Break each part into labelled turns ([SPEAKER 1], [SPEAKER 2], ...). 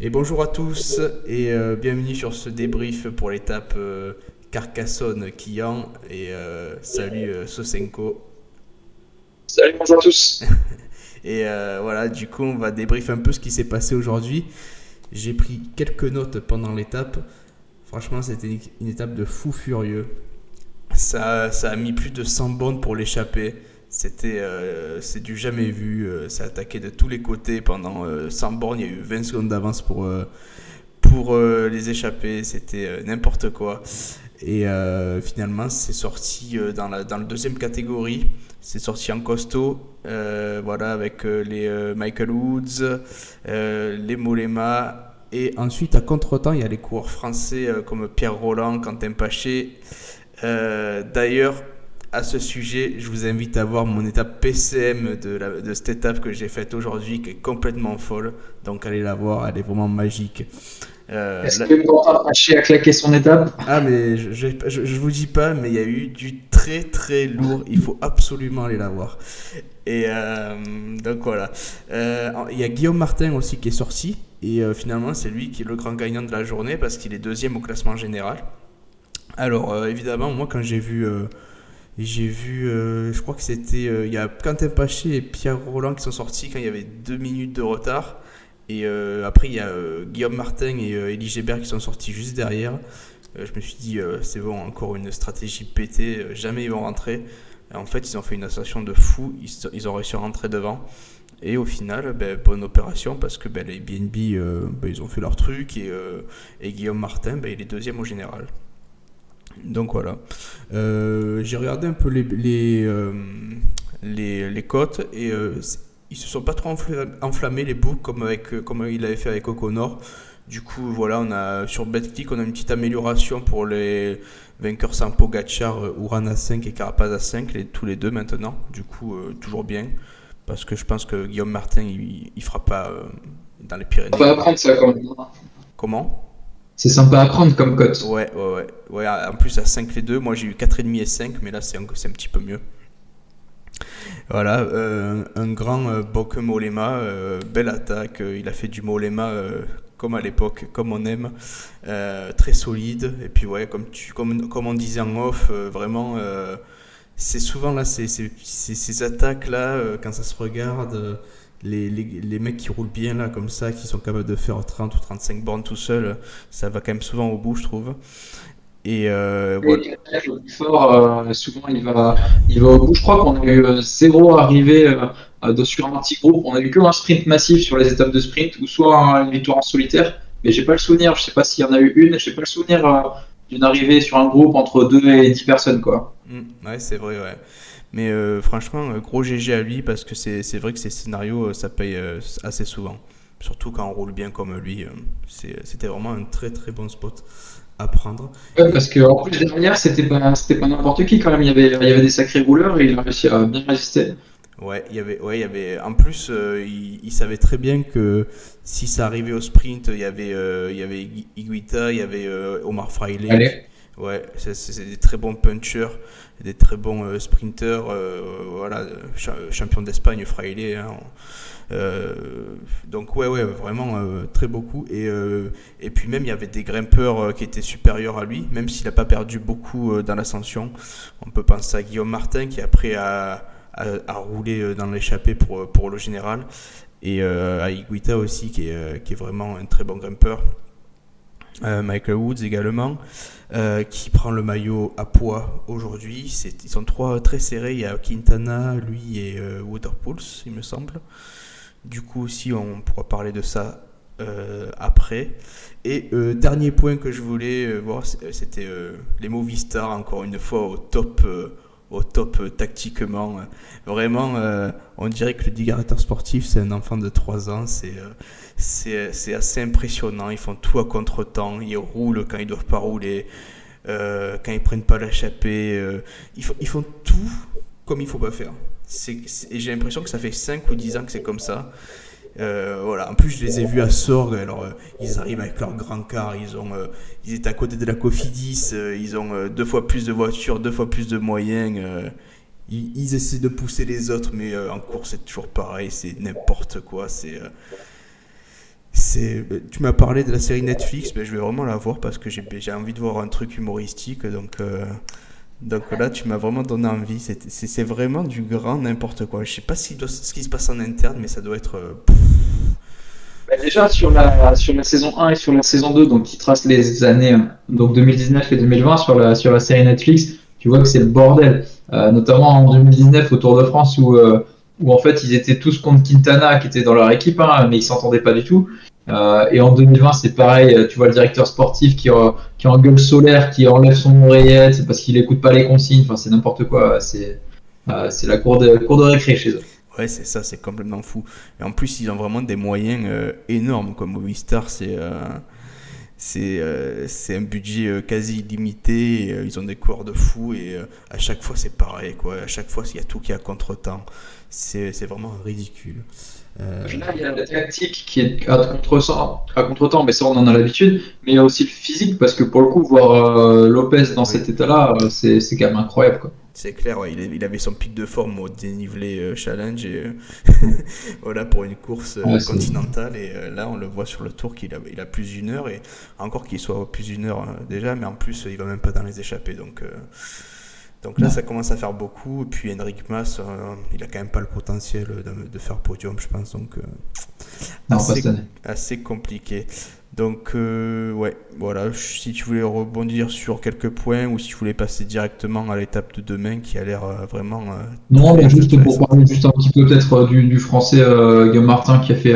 [SPEAKER 1] Et bonjour à tous et bienvenue sur ce débrief pour l'étape Carcassonne-Quillan et salut Sosenko.
[SPEAKER 2] Salut, bonjour à tous.
[SPEAKER 1] Et voilà, du coup on va débriefer un peu ce qui s'est passé aujourd'hui. J'ai pris quelques notes pendant l'étape. Franchement c'était une étape de fou furieux. Ça a mis plus de 100 bornes pour l'échapper. C'est du jamais vu. Ça a attaqué de tous les côtés pendant 100 bornes. Il y a eu 20 secondes d'avance pour les échapper. C'était n'importe quoi. Et finalement, c'est sorti dans le deuxième catégorie. C'est sorti en costaud. Voilà, avec les Michael Woods, les Mollema. Et ensuite, à contre-temps, il y a les coureurs français comme Pierre Roland, Quentin Paché. D'ailleurs, à ce sujet, je vous invite à voir mon étape PCM de cette étape que j'ai faite aujourd'hui, qui est complètement folle. Donc allez la voir, elle est vraiment magique.
[SPEAKER 2] Est-ce
[SPEAKER 1] Là-
[SPEAKER 2] que Quentin Haché a claqué son étape?
[SPEAKER 1] ah mais je vous dis pas, mais il y a eu du très très lourd. Il faut absolument aller la voir. Et donc voilà. Il y a Guillaume Martin aussi qui est sorti. Et finalement, c'est lui qui est le grand gagnant de la journée parce qu'il est deuxième au classement général. Alors évidemment, moi quand j'ai vu, je crois que c'était, il y a Quentin Paché et Pierre Roland qui sont sortis quand il y avait 2 minutes de retard. Et après, il y a Guillaume Martin et Elie Gébert qui sont sortis juste derrière. Je me suis dit, c'est bon, encore une stratégie pétée, jamais ils vont rentrer. Et en fait, ils ont fait une ascension de fou, ils ont réussi à rentrer devant. Et au final, ben, bonne opération parce que ben, les BNB, ben, ils ont fait leur truc et Guillaume Martin, ben, il est deuxième au général. Donc voilà. J'ai regardé un peu les cotes et ils se sont pas trop enflammés les books comme il avait fait avec O'Connor. Du coup, voilà, on a sur BetClick, on a une petite amélioration pour les vainqueurs sans Pogacar, Uran à 5 et Carapaz à 5, tous les deux maintenant. Du coup, toujours bien. Parce que je pense que Guillaume Martin, il fera pas dans les Pyrénées,
[SPEAKER 2] Sympa à
[SPEAKER 1] quoi.
[SPEAKER 2] prendre ça quand même.
[SPEAKER 1] Comment?
[SPEAKER 2] C'est sympa à prendre comme cote.
[SPEAKER 1] Ouais, ouais, ouais. Ouais, en plus, à 5 les deux, moi j'ai eu 4,5 et 5 mais là c'est un petit peu mieux. Voilà, un grand Bok Mollema, belle attaque. Il a fait du Mollema comme à l'époque, comme on aime, très solide. Et puis, ouais, comme on disait en off, vraiment, c'est souvent là, ces attaques-là, quand ça se regarde. Les mecs qui roulent bien là comme ça, qui sont capables de faire 30 ou 35 bornes tout seul, ça va quand même souvent au bout, je trouve. Et voilà.
[SPEAKER 2] Et le plus fort, souvent il va au bout. Je crois qu'on a eu zéro arrivée sur un petit groupe. On a eu que un sprint massif sur les étapes de sprint ou soit une victoire en solitaire. Mais j'ai pas le souvenir. Je sais pas s'il y en a eu une. J'ai pas le souvenir d'une arrivée sur un groupe entre 2 et 10 personnes, quoi.
[SPEAKER 1] Ouais, c'est vrai, ouais. Mais franchement, gros GG à lui parce que c'est vrai que ces scénarios, ça paye assez souvent. Surtout quand on roule bien comme lui. C'était vraiment un très très bon spot à prendre.
[SPEAKER 2] Ouais,
[SPEAKER 1] Et
[SPEAKER 2] parce que en plus derrière, c'était pas n'importe qui quand même. Il y avait des sacrés rouleurs et il a réussi à bien résister.
[SPEAKER 1] en plus, il savait très bien que si ça arrivait au sprint, il y avait Higuita, il y avait Omar Fraile.
[SPEAKER 2] Allez.
[SPEAKER 1] Ouais, c'est des très bons punchers, des très bons sprinters. Voilà, champion d'Espagne, Fraile. Hein. Euh, donc ouais, ouais, vraiment très beaucoup. Et puis même, il y avait des grimpeurs qui étaient supérieurs à lui, même s'il n'a pas perdu beaucoup dans l'ascension. On peut penser à Guillaume Martin qui après a roulé dans l'échappée pour le général. Et à Higuita aussi qui est vraiment un très bon grimpeur. Michael Woods également, qui prend le maillot à poids aujourd'hui. Ils sont trois très serrés. Il y a Quintana, lui et Waterpools, il me semble. Du coup aussi, on pourra parler de ça après. Et dernier point que je voulais voir, c'était les Movistar, encore une fois, au top tactiquement. Vraiment, on dirait que le directeur sportif, c'est un enfant de 3 ans. C'est assez impressionnant. Ils font tout à contre-temps. Ils roulent quand ils doivent pas rouler. Quand ils prennent pas l'échappée. Ils font tout comme il faut pas faire. Et j'ai l'impression que ça fait 5 ou 10 ans que c'est comme ça. Voilà. En plus, je les ai vus à Sorgue. Alors, ils arrivent avec leur grand car. Ils étaient à côté de la Cofidis. Ils ont 2 fois plus de voitures, 2 fois plus de moyens. Ils essaient de pousser les autres, mais en course, c'est toujours pareil. C'est n'importe quoi. Tu m'as parlé de la série Netflix, je vais vraiment la voir parce que j'ai envie de voir un truc humoristique. Donc là, tu m'as vraiment donné envie. C'est vraiment du grand n'importe quoi. Je sais pas ce qui se passe en interne, mais ça doit être.
[SPEAKER 2] Bah, déjà sur la saison 1 et sur la saison 2, donc qui trace les années donc 2019 et 2020 sur la série Netflix, tu vois que c'est le bordel. Notamment en 2019 au Tour de France où en fait ils étaient tous contre Quintana qui était dans leur équipe, hein, mais ils s'entendaient pas du tout. Et en 2020 c'est pareil, tu vois le directeur sportif qui engueule Solaire, qui enlève son oreillette parce qu'il écoute pas les consignes. Enfin c'est n'importe quoi. C'est la cour de récré chez eux.
[SPEAKER 1] Ouais, c'est ça, c'est complètement fou. Et en plus, ils ont vraiment des moyens énormes. Comme Movistar, c'est un budget quasi illimité. Ils ont des coureurs de fou et à chaque fois, c'est pareil, quoi. À chaque fois, il y a tout qui est à contre-temps. C'est vraiment ridicule.
[SPEAKER 2] Là, il y a la tactique qui est à contre-temps, mais ça on en a l'habitude. Mais il y a aussi le physique, parce que pour le coup, voir Lopez dans
[SPEAKER 1] Oui.
[SPEAKER 2] cet état-là, c'est quand même incroyable, quoi.
[SPEAKER 1] C'est clair, ouais, il avait son pic de forme au dénivelé challenge et voilà pour une course
[SPEAKER 2] Ouais,
[SPEAKER 1] continentale et là on le voit sur le tour il a plus d'une heure et encore qu'il soit plus d'une heure déjà mais en plus il va même pas dans les échappées donc là
[SPEAKER 2] ouais.
[SPEAKER 1] ça commence à faire beaucoup et puis Enric Mas il a quand même pas le potentiel de faire podium je pense donc
[SPEAKER 2] Non, pas
[SPEAKER 1] assez,
[SPEAKER 2] cette année.
[SPEAKER 1] assez compliqué. Donc, ouais, voilà. Si tu voulais rebondir sur quelques points ou si tu voulais passer directement à l'étape de demain qui a l'air vraiment
[SPEAKER 2] Non,
[SPEAKER 1] très
[SPEAKER 2] mais juste pour
[SPEAKER 1] intéressante.
[SPEAKER 2] parler juste un petit peu peut-être du français Guillaume Martin qui a fait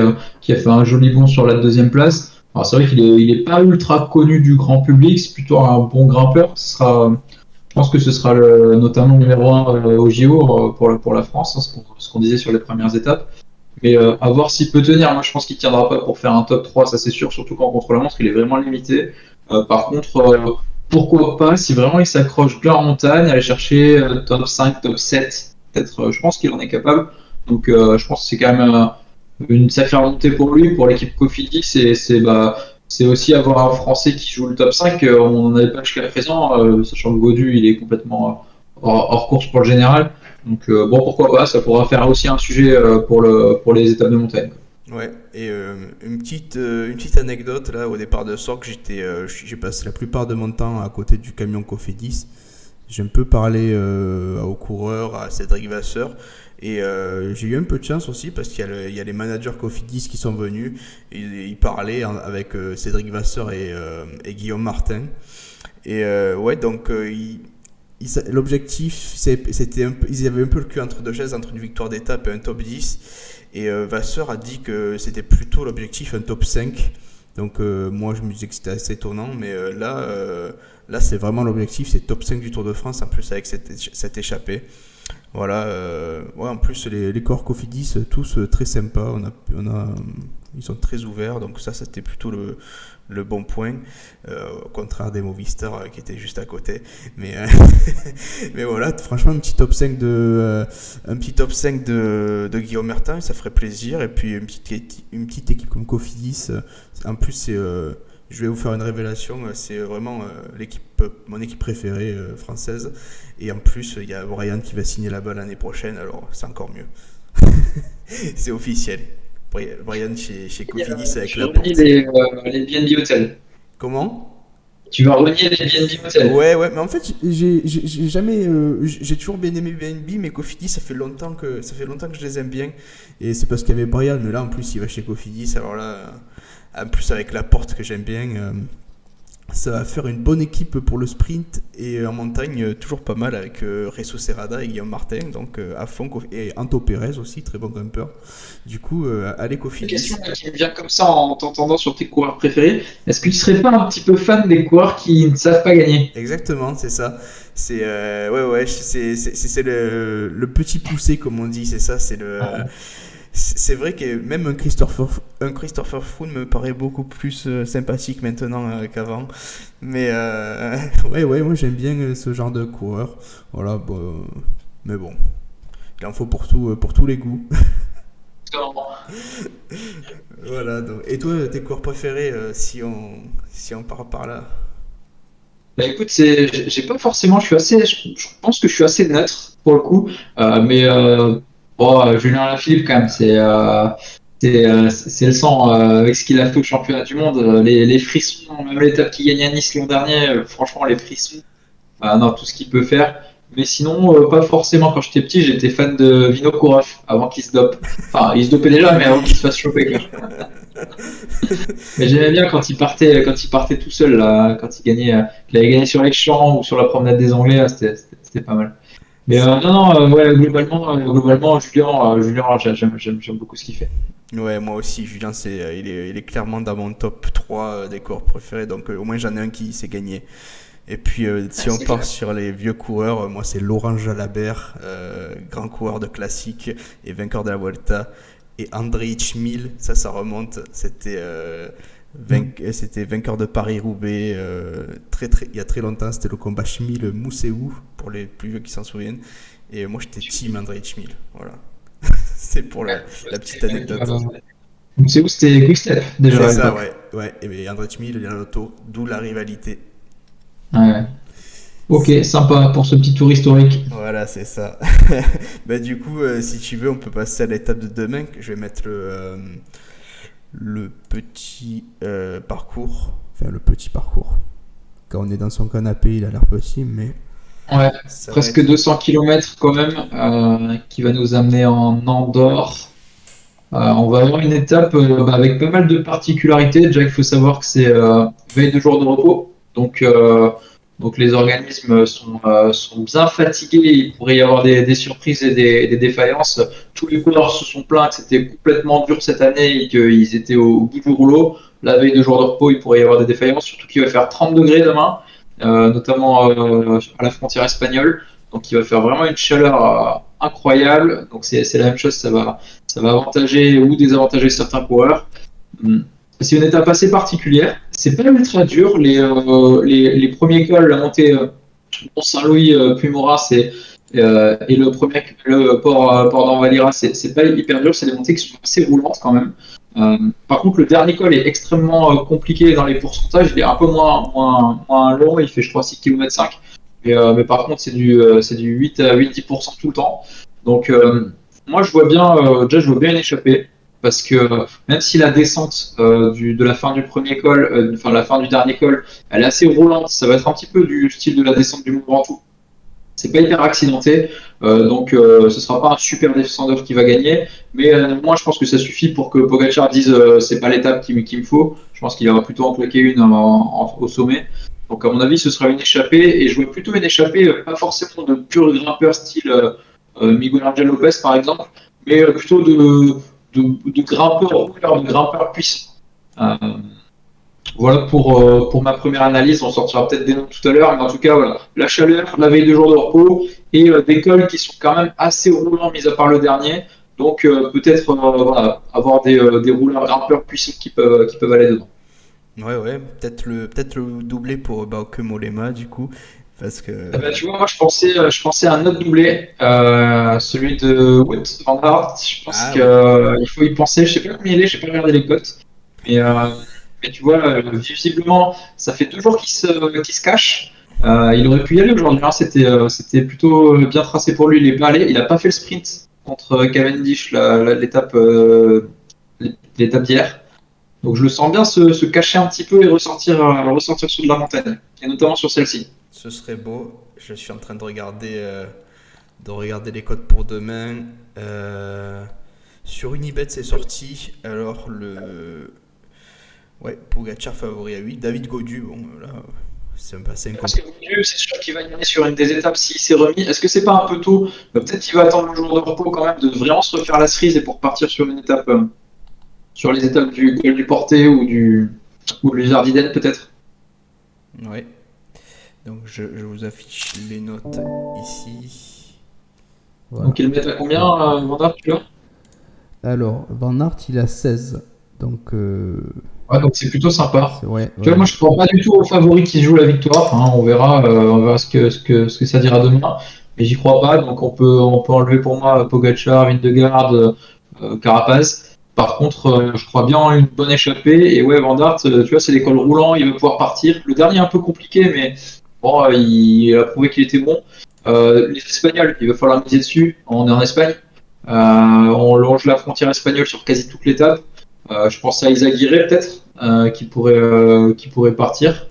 [SPEAKER 2] un joli bond sur la deuxième place. Alors c'est vrai qu'il est pas ultra connu du grand public, c'est plutôt un bon grimpeur. Je pense que ce sera notamment le numéro un au JO pour la France, hein, ce qu'on disait sur les premières étapes. Mais à voir s'il peut tenir. Moi, je pense qu'il tiendra pas pour faire un top 3, ça c'est sûr, surtout qu'en contre-la-montre, il est vraiment limité. Par contre, pourquoi pas, si vraiment il s'accroche bien en montagne, aller chercher top 5, top 7, peut-être, je pense qu'il en est capable. Donc, je pense que c'est quand même une sacrée remontée pour lui, pour l'équipe Cofidis. C'est aussi avoir un Français qui joue le top 5. On n'en avait pas jusqu'à présent, sachant que Godu, il est complètement hors course pour le général. Donc bon, pourquoi pas, ça pourra faire aussi un sujet pour les étapes de montagne.
[SPEAKER 1] Ouais, et une petite anecdote là, au départ de Sorgue, j'ai passé la plupart de mon temps à côté du camion Cofidis. J'ai un peu parlé aux coureurs, à Cédric Vasseur. Et j'ai eu un peu de chance aussi parce il y a les managers Cofidis qui sont venus. Et ils parlaient avec Cédric Vasseur et Guillaume Martin. Et ouais, donc l'objectif, c'était ils avaient un peu le cul entre deux chaises, entre une victoire d'étape et un top 10. Et Vasseur a dit que c'était plutôt l'objectif, un top 5. Donc moi je me disais que c'était assez étonnant, mais là c'est vraiment l'objectif, c'est top 5 du Tour de France, en plus avec cette échappée. Voilà, ouais, en plus les corps Cofidis, tous très sympas, ils sont très ouverts, donc ça c'était plutôt le bon point, au contraire des Movistar qui étaient juste à côté. Mais, mais voilà, franchement un petit top 5 de Guillaume Martin, ça ferait plaisir, et puis une petite équipe comme Cofidis, en plus je vais vous faire une révélation, c'est vraiment mon équipe préférée française. Et en plus, il y a Brian qui va signer là-bas l'année prochaine, alors c'est encore mieux. C'est officiel. Brian chez Cofidis avec
[SPEAKER 2] Tu
[SPEAKER 1] la
[SPEAKER 2] renies
[SPEAKER 1] porte.
[SPEAKER 2] les BNB Hotels.
[SPEAKER 1] Comment?
[SPEAKER 2] Tu vas renier les BNB Hotels.
[SPEAKER 1] Ouais, ouais, mais en fait, j'ai jamais. J'ai toujours bien aimé BNB, mais Cofidis, ça fait longtemps que je les aime bien. Et c'est parce qu'il y avait Brian, mais là, en plus, il va chez Cofidis, alors là, en plus, avec la porte que j'aime bien. Ça va faire une bonne équipe pour le sprint et en montagne toujours pas mal avec Resso Serrada et Guillaume Martin donc à fond et Anto Pérez aussi très bon grimpeur du coup allez
[SPEAKER 2] Une
[SPEAKER 1] Cofidis.
[SPEAKER 2] question là, qui me vient comme ça en t'entendant sur tes coureurs préférés. Est-ce que tu serais pas un petit peu fan des coureurs qui ne savent pas gagner?
[SPEAKER 1] Exactement, c'est ça. C'est ouais, c'est le petit poussé comme on dit, c'est ça, c'est vrai que même un Christopher Froome me paraît beaucoup plus sympathique maintenant qu'avant. Mais ouais, moi j'aime bien ce genre de coureur. Voilà, bon, mais bon, il en faut pour tous les goûts. Voilà. Donc. Et toi, tes coureurs préférés, si on part par là?
[SPEAKER 2] Bah écoute, j'ai pas forcément, je pense que je suis assez neutre pour le coup, mais Julien Lafilippe quand même, c'est le sang avec ce qu'il a fait au championnat du monde. Les frissons, même l'étape qu'il gagne à Nice l'an dernier, franchement, les frissons, non, tout ce qu'il peut faire. Mais sinon, pas forcément. Quand j'étais petit, j'étais fan de Vinokourov avant qu'il se dope. Enfin, il se dopait déjà, mais avant qu'il se fasse choper, quoi. Mais j'aimais bien quand il partait tout seul, là, quand il gagnait, qu'il avait gagné sur les champs ou sur la promenade des Anglais, là, c'était pas mal. Mais non, ouais, globalement, Julien, j'aime beaucoup ce qu'il fait.
[SPEAKER 1] Ouais, moi aussi, Julien, il est clairement dans mon top 3 des coureurs préférés, donc au moins j'en ai un qui s'est gagné. Et puis, si on
[SPEAKER 2] C'est
[SPEAKER 1] part
[SPEAKER 2] clair.
[SPEAKER 1] sur les vieux coureurs, moi c'est Laurent Jalabert, grand coureur de classique et vainqueur de la Vuelta. Et André Hitchmil, ça remonte, c'était vainqueur de Paris-Roubaix il y a très longtemps, c'était le combat Schmil-Mousseou, pour les plus vieux qui s'en souviennent. Et moi j'étais team André Hitchmil, voilà. C'est pour la petite anecdote.
[SPEAKER 2] C'est où c'était Quickstep déjà
[SPEAKER 1] C'est
[SPEAKER 2] à
[SPEAKER 1] ça,
[SPEAKER 2] l'époque.
[SPEAKER 1] ouais. Ouais. Et bien André Hitchmil, il est à l'auto, d'où la rivalité.
[SPEAKER 2] Ouais. Ok, sympa pour ce petit tour historique.
[SPEAKER 1] Voilà, c'est ça. Bah, du coup, si tu veux, on peut passer à l'étape de demain. Je vais mettre le petit parcours. Enfin, le petit parcours. Quand on est dans son canapé, il a l'air petit, mais
[SPEAKER 2] Ouais,
[SPEAKER 1] ça va
[SPEAKER 2] presque
[SPEAKER 1] être.
[SPEAKER 2] 200 kilomètres quand même, qui va nous amener en Andorre. On va avoir une étape avec pas mal de particularités. Déjà, il faut savoir que c'est veille de jour de repos. Donc les organismes sont bien fatigués. Il pourrait y avoir des surprises et des défaillances. Tous les coureurs se sont plaints que c'était complètement dur cette année et qu'ils étaient au bout du rouleau. La veille de jour de repos, il pourrait y avoir des défaillances, surtout qu'il va faire 30 degrés demain, notamment à la frontière espagnole. Donc il va faire vraiment une chaleur incroyable. Donc c'est la même chose, ça va avantager ou désavantager certains coureurs. C'est une étape assez particulière. C'est pas ultra dur. Les premiers cols, la montée Mont-Saint-Louis, Puymoras et le port d'Envalira, c'est pas hyper dur. C'est des montées qui sont assez roulantes quand même. Par contre, le dernier col est extrêmement compliqué dans les pourcentages. Il est un peu moins long. Il fait, je crois, 6 km 5. Mais par contre, c'est du 8 à 8-10% tout le temps. Donc, moi, déjà, je vois bien une échappée. Parce que même si la descente de la fin du premier col, enfin la fin du dernier col, elle est assez roulante, ça va être un petit peu du style de la descente du Mont Ventoux. C'est pas hyper accidenté, donc ce sera pas un super descendeur qui va gagner, mais moi je pense que ça suffit pour que Pogacar dise c'est pas l'étape qu'il me faut. Je pense qu'il va plutôt en claquer une au sommet. Donc à mon avis ce sera une échappée, et je vois plutôt une échappée pas forcément de pur grimpeur style Miguel Angel Lopez par exemple, mais plutôt de grimpeurs rouleurs, de grimpeurs puissants. Euh, voilà pour ma première analyse. On sortira peut-être des noms tout à l'heure, mais en tout cas, voilà. La chaleur, la veille de jour de repos et des cols qui sont quand même assez roulants, mis à part le dernier. Donc, peut-être voilà, avoir des rouleurs grimpeurs puissants qui peuvent aller dedans.
[SPEAKER 1] Ouais, peut-être le doublé pour Bauke Mollema, du coup. Parce que.
[SPEAKER 2] Eh ben, tu vois, moi, je pensais à un autre doublé, celui de Wout van Aert. Je pense
[SPEAKER 1] Ah
[SPEAKER 2] qu'il
[SPEAKER 1] oui.
[SPEAKER 2] faut y penser. Je sais pas combien il est, j'ai pas regardé les cotes. Mais, euh, mais tu vois, visiblement, ça fait 2 jours qu'il se cache. Il aurait pu y aller aujourd'hui, hein. C'était plutôt bien tracé pour lui. Il est pas allé. Il n'a pas fait le sprint contre Cavendish, l'étape d'hier. Donc je le sens bien se cacher un petit peu et ressortir sur de la montagne, et notamment sur celle-ci.
[SPEAKER 1] Ce serait beau. Je suis en train de regarder les codes pour demain. Sur Unibet, c'est sorti. Alors, ouais, Pogacar favori à 8. David Gaudu, bon, là, c'est un passé
[SPEAKER 2] Parce que Dieu, c'est sûr qu'il va y aller sur une des étapes s'il s'est remis. Est-ce que c'est pas un peu tôt? Peut-être qu'il va attendre le jour de repos quand même, de vraiment se refaire la cerise et pour partir sur une étape, sur les étapes du col du Portet ou du Ardiden peut-être.
[SPEAKER 1] Ouais. Donc, je vous affiche les notes ici. Voilà.
[SPEAKER 2] Donc ils le mettent à combien, Vandar, tu vois?
[SPEAKER 3] Alors, Van Aert, il a 16. Donc,
[SPEAKER 2] Ouais, donc c'est plutôt sympa.
[SPEAKER 3] ouais,
[SPEAKER 2] Tu vois,
[SPEAKER 3] ouais.
[SPEAKER 2] moi je ne crois pas du tout aux favoris qui jouent la victoire, hein. On verra ce que ça dira demain. Mais j'y crois pas, donc on peut enlever pour moi Pogacar, Vingegaard, Carapaz. Par contre, je crois bien en une bonne échappée. Et ouais, Van Aert, tu vois, c'est des cols roulants, il va pouvoir partir. Le dernier est un peu compliqué, mais bon, il a prouvé qu'il était bon. Les Espagnols, il va falloir miser dessus. On est en Espagne. On longe la frontière espagnole sur quasi toute l'étape. Je pense à Izaguirre peut-être, qui pourrait partir.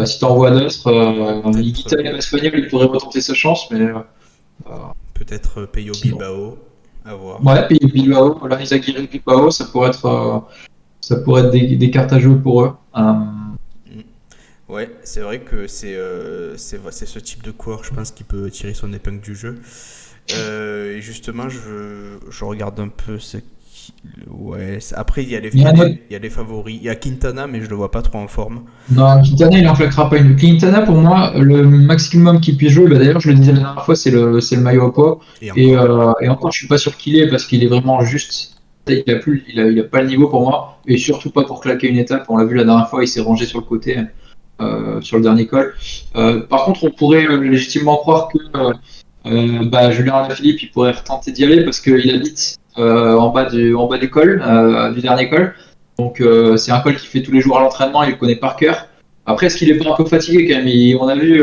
[SPEAKER 2] Si t'en vois d'autres,
[SPEAKER 1] peut-être,
[SPEAKER 2] Higuita est espagnol, il pourrait retenter sa chance, mais
[SPEAKER 1] peut-être Peyo
[SPEAKER 2] sinon.
[SPEAKER 1] Bilbao, à voir.
[SPEAKER 2] Ouais, puis Bilbao, voilà, Izaguirre et Bilbao, ça pourrait être des cartes à jouer pour eux.
[SPEAKER 1] Ouais, c'est vrai que c'est ce type de coureur, je pense, qui peut tirer son épingle du jeu. Et justement, je regarde un peu ce qui. Ouais, après,
[SPEAKER 2] Il y a un autre.
[SPEAKER 1] il y a les favoris. Il y a Quintana, mais je le vois pas trop en forme.
[SPEAKER 2] Non, Quintana, il en claquera pas une. Quintana, pour moi, le maximum qu'il puisse jouer, bah, d'ailleurs, je le disais la dernière fois, c'est le maillot à poids.
[SPEAKER 1] Et encore.
[SPEAKER 2] Et encore, je suis pas sûr qu'il est, parce qu'il est vraiment juste. Il a pas le niveau pour moi, et surtout pas pour claquer une étape. On l'a vu la dernière fois, il s'est rangé sur le côté, sur le dernier col. Par contre, on pourrait légitimement croire que Julien Alaphilippe, il pourrait retenter d'y aller, parce qu'il habite en bas du col, du dernier col. Donc c'est un col qu'il fait tous les jours à l'entraînement, il le connaît par cœur. Après, est-ce qu'il est pas un peu fatigué quand même? On a vu,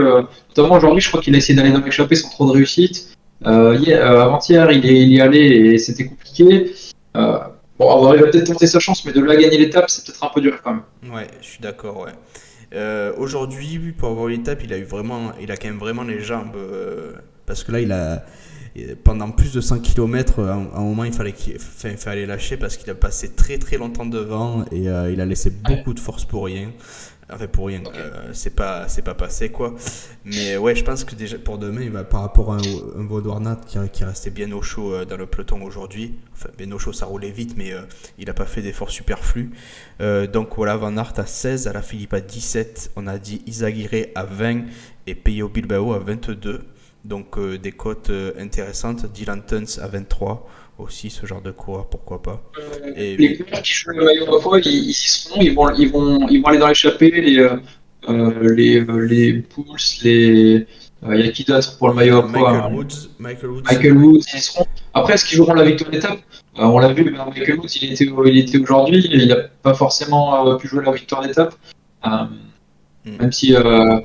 [SPEAKER 2] notamment aujourd'hui, je crois qu'il a essayé d'aller dans l'échappée sans trop de réussite. Avant-hier, il y allait et c'était compliqué. Bon, il va peut-être tenter sa chance, mais de là à gagner l'étape, c'est peut-être un peu dur quand même.
[SPEAKER 1] Ouais, je suis d'accord, ouais. Aujourd'hui, pour avoir une étape, il a quand même vraiment les jambes. Parce que là, pendant plus de 100 km, à un moment, il fallait lâcher parce qu'il a passé très très longtemps devant et il a laissé beaucoup de force pour rien. Enfin, pour rien,
[SPEAKER 2] Ok.
[SPEAKER 1] c'est pas passé quoi. Mais ouais, je pense que déjà pour demain, il va par rapport à un Wout qui restait bien au chaud dans le peloton aujourd'hui. Enfin, bien au chaud, ça roulait vite, mais il n'a pas fait d'efforts superflus. Donc voilà, Van Aert à 16, Alaphilippe à 17, on a dit Izaguirre à 20 et Peyo Bilbao à 22. Donc des cotes intéressantes. Dylan Tuns à 23 aussi, ce genre de coureur, pourquoi pas.
[SPEAKER 2] Les
[SPEAKER 1] Et
[SPEAKER 2] coureurs qui jouent le maillot à poids, ils y seront, ils vont aller dans l'échappée, les Pouls, il y a qui d'autre pour le
[SPEAKER 1] il y
[SPEAKER 2] maillot
[SPEAKER 1] a
[SPEAKER 2] à poids?
[SPEAKER 1] Michael Woods,
[SPEAKER 2] Michael Woods, ils y seront. Après, est-ce qu'ils joueront la victoire d'étape? On l'a vu, Michael Woods, il était aujourd'hui, il n'a pas forcément pu jouer la victoire d'étape. Euh, Même si je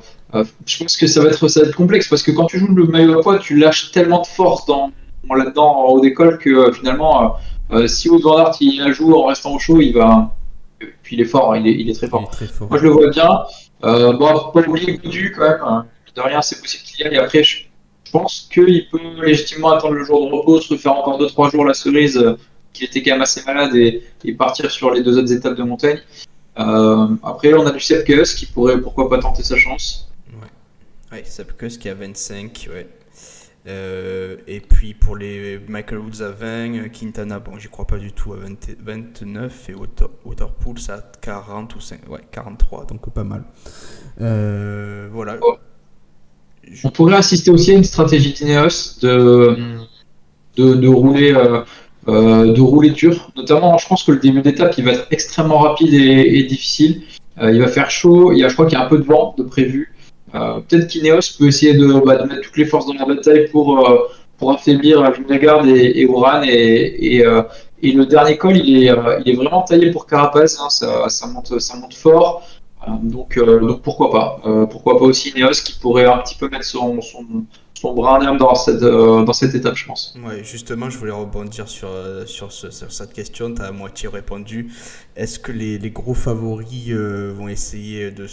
[SPEAKER 2] pense que ça va être complexe parce que quand tu joues le maillot à poids, tu lâches tellement de force là-dedans en haut d'école que finalement, si Wout van Aert il la joue en restant au chaud, il va. Puis il est fort, il est très
[SPEAKER 1] il est
[SPEAKER 2] fort.
[SPEAKER 1] très fort.
[SPEAKER 2] Moi je le vois bien. Bon, pas oublier Gaudu quand même. De rien, c'est possible qu'il y aille. Après, je pense qu'il peut légitimement attendre le jour de repos, se refaire encore 2-3 jours la cerise, qu'il était quand même assez malade et partir sur les deux autres étapes de montagne. Après, on a du Sepkus qui pourrait pourquoi pas tenter sa chance.
[SPEAKER 1] Ouais, Sapkus qui a 25, ouais. Et puis pour les Michael Woods à 20, Quintana, bon, j'y crois pas du tout, à 29 et Waterpools à 40 ou 5, ouais, 43, donc pas mal. Voilà.
[SPEAKER 2] Oh.
[SPEAKER 1] Je-
[SPEAKER 2] On pourrait assister aussi à une stratégie d'Ineos de rouler dur. Notamment, je pense que le début d'étape, il va être extrêmement rapide et difficile. Il va faire chaud. Je crois qu'il y a un peu de vent de prévu. Peut-être qu'Ineos peut essayer de mettre toutes les forces dans la bataille pour affaiblir Vingegaard et Uran. Et le dernier col, il est vraiment taillé pour Carapaz. Hein, ça monte fort. Donc pourquoi pas. Pourquoi pas aussi Ineos qui pourrait un petit peu mettre son bras en herbe dans cette étape, je pense.
[SPEAKER 1] Ouais, justement, je voulais rebondir sur cette question. Tu as à moitié répondu. Est-ce que les gros favoris vont essayer de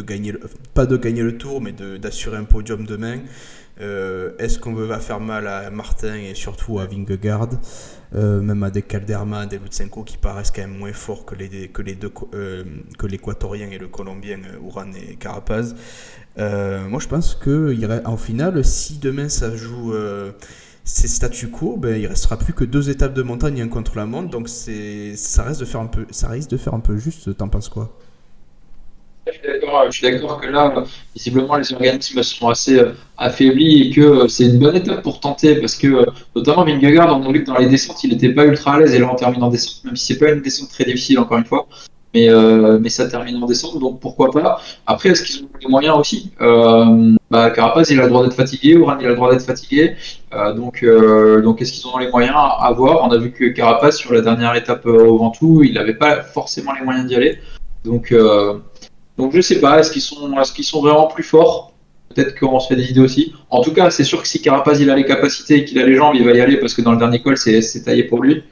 [SPEAKER 1] gagner, pas de gagner le tour, mais d'assurer un podium demain? Est-ce qu'on va faire mal à Martin et surtout à Vingegaard, même à des Calderma, des Lutsenko qui paraissent quand même moins forts que l'équatorien et le colombien Uran et Carapaz? Moi, je pense que en finale, si demain ça joue c'est statu quo, ben, il restera plus que 2 étapes de montagne et un contre-la-montre, donc ça risque de faire un peu juste. T'en penses quoi?
[SPEAKER 2] Je suis d'accord que là, visiblement, les organismes sont assez affaiblis et que c'est une bonne étape pour tenter parce que, notamment Vingegaard, on a vu que dans les descentes, il n'était pas ultra à l'aise et là, on termine en descente, même si c'est pas une descente très difficile, encore une fois, mais ça termine en descente, donc pourquoi pas. Après, est-ce qu'ils ont les moyens aussi? Carapaz, il a le droit d'être fatigué, Oran, il a le droit d'être fatigué, donc est-ce qu'ils ont les moyens à voir? On a vu que Carapaz, sur la dernière étape au Ventoux, il n'avait pas forcément les moyens d'y aller, donc. Donc je sais pas, est-ce qu'ils sont vraiment plus forts? peut-être qu'on se fait des idées aussi. En tout cas, c'est sûr que si Carapaz il a les capacités et qu'il a les jambes, il va y aller parce que dans le dernier col, c'est taillé pour lui.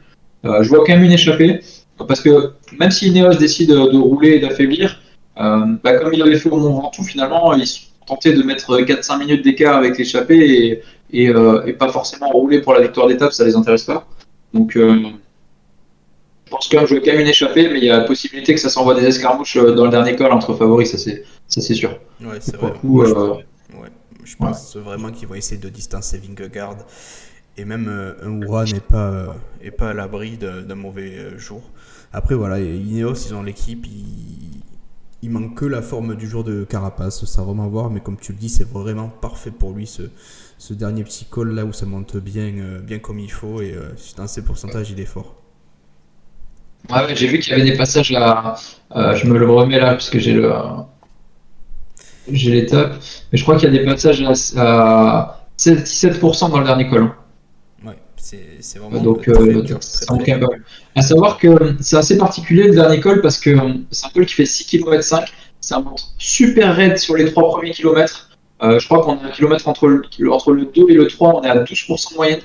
[SPEAKER 2] Je vois quand même une échappée parce que même si Ineos décide de rouler et d'affaiblir, comme il avait fait au Mont Ventoux, finalement, ils sont tentés de mettre 4-5 minutes d'écart avec l'échappée et pas forcément rouler pour la victoire d'étape, ça les intéresse pas. Donc, je pense que je vois quand même une échappée, mais il y a la possibilité que ça s'envoie des escarmouches dans le dernier col entre favoris, ça c'est sûr.
[SPEAKER 1] Ouais, c'est
[SPEAKER 2] Pour
[SPEAKER 1] vrai.
[SPEAKER 2] le coup,
[SPEAKER 1] Ouais, je
[SPEAKER 2] ouais.
[SPEAKER 1] pense vraiment qu'ils vont essayer de distancer Vingegaard. Et même un Oura est pas à l'abri d'un mauvais jour. Après, voilà, Ineos, ils ont l'équipe. Il manque que la forme du jour de Carapace. Ça va vraiment voir. Mais comme tu le dis, c'est vraiment parfait pour lui, ce dernier petit col là où ça monte bien, bien comme il faut. Et dans ses pourcentages, il est fort.
[SPEAKER 2] Ouais, j'ai vu qu'il y avait des passages là. Je me le remets là parce que j'ai l'étape. Mais je crois qu'il y a des passages à 17% dans le dernier col, hein.
[SPEAKER 1] Ouais, c'est vraiment
[SPEAKER 2] Donc,
[SPEAKER 1] très dur, très
[SPEAKER 2] ça
[SPEAKER 1] très
[SPEAKER 2] manque un
[SPEAKER 1] dur.
[SPEAKER 2] peu. À savoir que c'est assez particulier le dernier col parce que c'est un col qui fait 6,5 km. Ça monte super raide sur les 3 premiers kilomètres. Je crois qu'on a un kilomètre entre le 2 et le 3, on est à 12% de moyenne.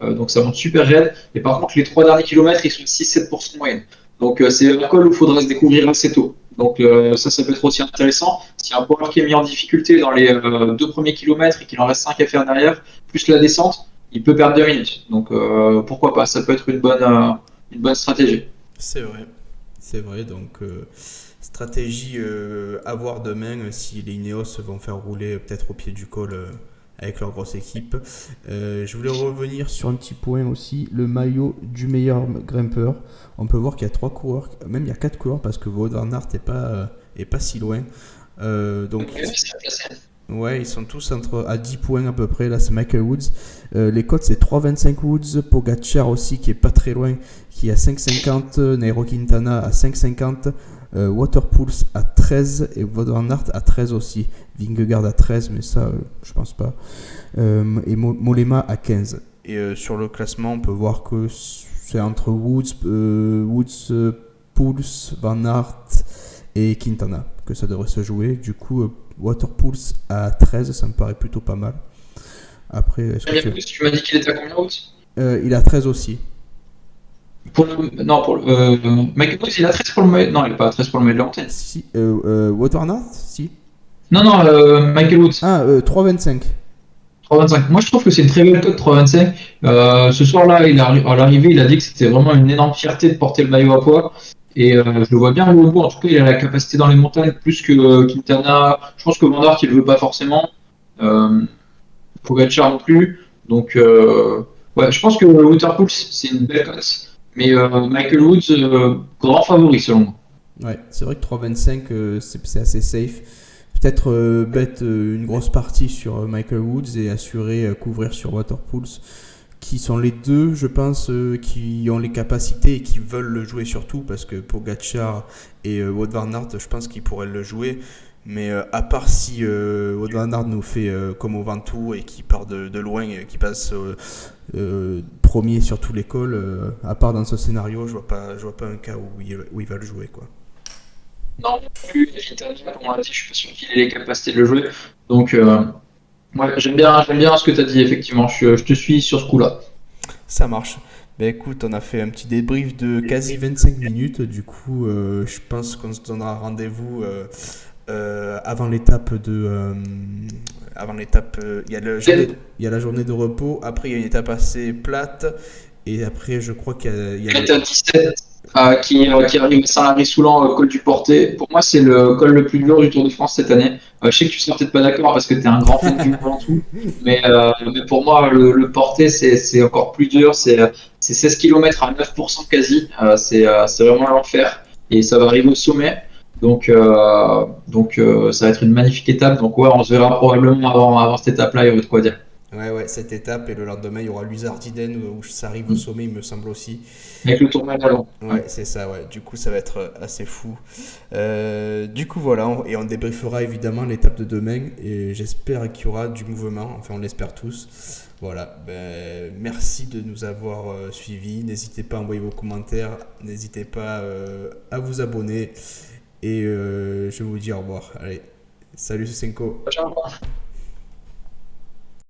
[SPEAKER 2] Donc ça monte super raide. Et par contre, les 3 derniers kilomètres, ils sont 6-7% de moyenne. Donc c'est un col où il faudra se découvrir assez tôt. Donc ça peut être aussi intéressant. S'il y a un coureur qui est mis en difficulté dans les 2 premiers kilomètres et qu'il en reste 5 à faire derrière, plus la descente, il peut perdre 2 minutes. Donc pourquoi pas, ça peut être une bonne stratégie.
[SPEAKER 1] C'est vrai. C'est vrai. Donc, stratégie à voir demain si les Ineos vont faire rouler peut-être au pied du col avec leur grosse équipe. Je voulais revenir sur un petit point aussi, le maillot du meilleur grimpeur. On peut voir qu'il y a 3 coureurs, même il y a 4 coureurs parce que Wout van Aert est pas si loin. Donc, ouais, ils sont tous à 10 points à peu près. Là, c'est Michael Woods. Les cotes, c'est 3,25 Woods. Pogacar aussi, qui est pas très loin, qui est à 5,50. Nairo Quintana à 5,50. Waterpools à 13. Et Wout van Aert à 13 aussi. Vingegaard à 13, mais ça, je pense pas. Et Mollema à 15. Et sur le classement, on peut voir que c'est entre Woods, Pouls, Van Aert et Quintana que ça devrait se jouer. Du coup, Waterpools à 13, ça me paraît plutôt pas mal. Après, est-ce que
[SPEAKER 2] Tu m'as dit qu'il était à combien Woods
[SPEAKER 1] il a 13 aussi.
[SPEAKER 2] Non, Michael Woods, il a 13 pour le maillot. Non, il n'est pas à 13 pour le maillot de la montagne.
[SPEAKER 1] Si, Wout van Aert, si.
[SPEAKER 2] Non, Michael Woods.
[SPEAKER 1] Ah, 3,25.
[SPEAKER 2] 3,25. Moi, je trouve que c'est une très belle cote, 3,25. Ce soir-là, à l'arrivée, il a dit que c'était vraiment une énorme fierté de porter le maillot à poids. Et je le vois bien aller au bout. En tout cas, il a la capacité dans les montagnes plus que Quintana. Je pense que Van Aert, il ne le veut pas forcément. Pogacar non plus. Donc, ouais, je pense que Waterpools, c'est une belle cote. Mais Michael Woods, grand favori selon moi.
[SPEAKER 1] Ouais, c'est vrai que 3,25, c'est assez safe. Peut-être bet une grosse partie sur Michael Woods et assurer couvrir sur Waterpools, qui sont les deux, je pense, qui ont les capacités et qui veulent le jouer surtout, parce que Pogacar et Wout van Aert, je pense qu'ils pourraient le jouer. Mais à part si Wout van Aert nous fait comme au Ventoux et qui part de loin et qui passe premier sur tous les cols, à part dans ce scénario, je vois pas un cas où il va le jouer, quoi.
[SPEAKER 2] Non, plus Quintana, comme on l'a dit, je suis pas sûr qu'il ait les capacités de le jouer. Donc, ouais, j'aime bien ce que tu as dit, effectivement. Je te suis sur ce coup-là.
[SPEAKER 1] Ça marche. Ben écoute, on a fait un petit débrief de quasi 25 minutes. Du coup, je pense qu'on se donnera rendez-vous avant l'étape il y a la journée de repos. Après, il y a une étape assez plate. Et après, je crois qu'il y a
[SPEAKER 2] L'étape 17 qui arrive à Saint-Lary-Soulan, col du Portet. Pour moi, c'est le col le plus dur du Tour de France cette année. Je sais que tu seras peut-être pas d'accord parce que tu es un grand fan du Ventoux. Mais pour moi, le Portet, c'est encore plus dur. C'est 16 km à 9% quasi. C'est vraiment l'enfer. Et ça va arriver au sommet. Donc, ça va être une magnifique étape. Donc, ouais, on se verra probablement avant cette étape-là. Il y aura de quoi dire.
[SPEAKER 1] Ouais, cette étape. Et le lendemain, il y aura l'Uzardiden où ça arrive au sommet, il me semble aussi.
[SPEAKER 2] Avec le tournage avant.
[SPEAKER 1] Ouais, c'est ça, ouais. Du coup, ça va être assez fou. Du coup, voilà. On débriefera évidemment l'étape de demain. Et j'espère qu'il y aura du mouvement. Enfin, on l'espère tous. Voilà. Ben, merci de nous avoir suivis. N'hésitez pas à envoyer vos commentaires. N'hésitez pas à vous abonner. Et je vous dis au revoir. Allez, salut, c'est Senko.
[SPEAKER 2] Ciao.